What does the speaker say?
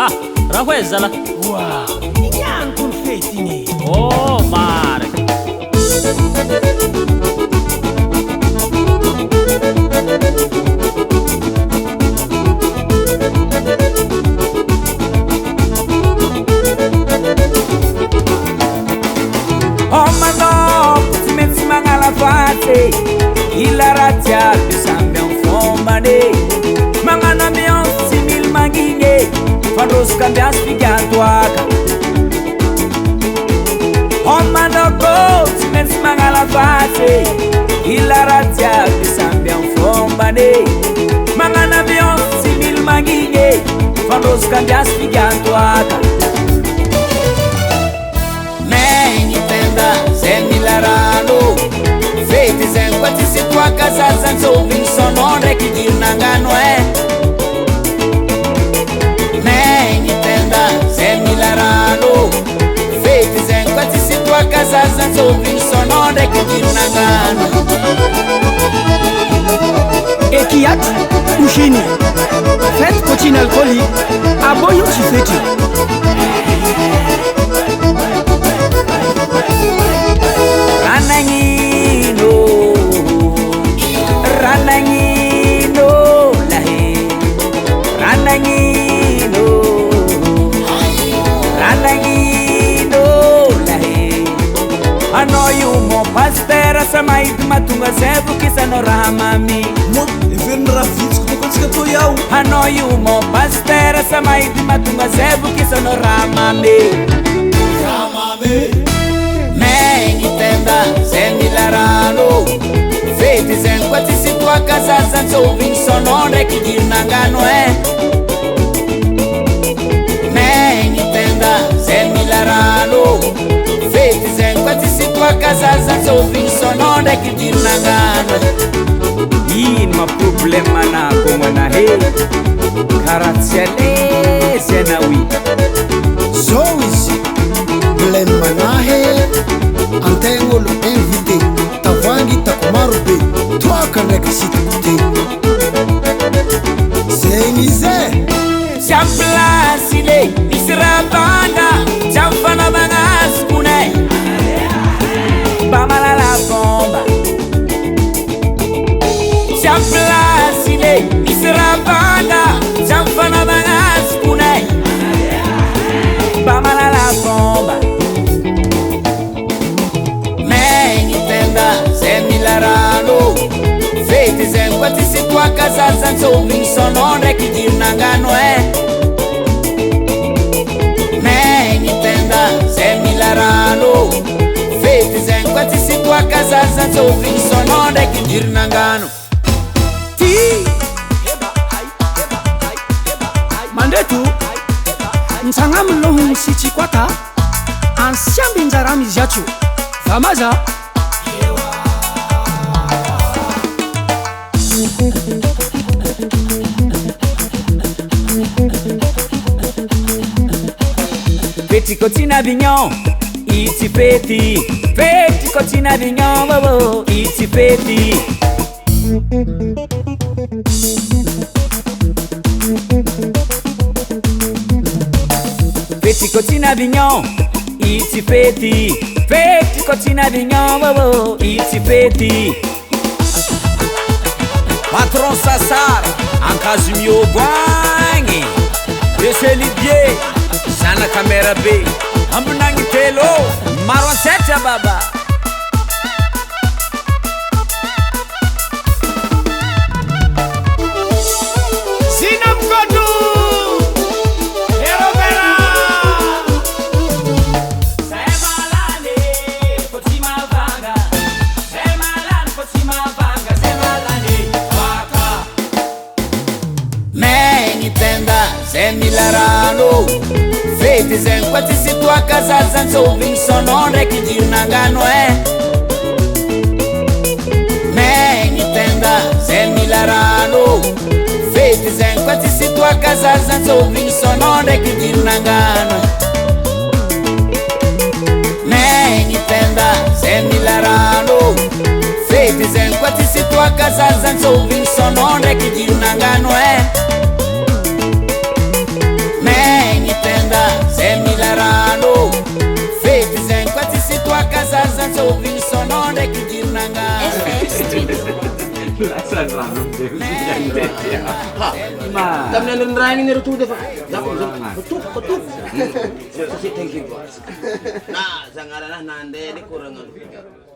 raha hoe zala Wow, iniano con fetine. oh mare oh manò si mezzi mangala fate il razzia più sambia un fombane mangana mion simil manghine fanno scambia spigato aka oh manò si mezzi mangala fate il razzia più sambia un fombane mangana mion simil manghine fanno scambia spigato aka Semilarano fete zen quati si tua casa senso vinsono reki dirnangano Meni tenda semilarano fete zen quati si tua casa senso vinsono reki dirnangano E chi ha uscini? Fete cucina alcolique. A voi io ci feci. Ranangino lahe Ranangino lahe I know you mo pastera samait matunga sebu kisano ramami Moi, e verne ravitsiko bokatsika to iaho. I know you mo pastera samait matunga sebu kisano ramami Meni tenda semilarano fete zen quati si tua casa senso vinsono reki dirnangano Meni tenda semilarano fete zen quati si tua casa senso vinsono reki dirnangano ma problema na como na he karatsiale senawi So izy blemanahe antegnaolo invité tavangy tako marobe toaka ndraiky sitako te zegny izy Champlasile Israbana Champana Manaskune Bamala la bomba Champlasile Israbana Champana Manaskune Bamala la bomba Meni tenda semilarano fete zen quati si tua casa senso vinsono reki dirnangano Meni tenda semilarano fete zen quati si tua casa senso vinsono reki dirnangano Mandetu nsangam lohun sichi kwata ansiambi nzarami ziachu Famaza Feti cotina vignon iti feti Feti cotina vignon oh, iti feti Feti cotina vignon iti feti Feti cotina vignon oh, iti feti Patron Sassar ankazo miogwagny Deselidie Sana kamera be ambinangi telo maro ansetra baba Sinam Kodu Erovera Semalane Kotima vanga Semalane Kotima vanga Semalane Waka Meni tenda semilarano fete zen quati si tua casa senso vinsono reki dirnangano Meni tenda semilarano fete zen quati si tua casa senso vinsono reki dirnangano Meni tenda semilarano fete zen quati si tua casa senso vinsono reki dirnangano Man tsoviny sonao ndraiky idirinagna tamin'ny androny raha igny nero to defa patoko satria tankivoasy na zagnaranahy nandeha le koragnano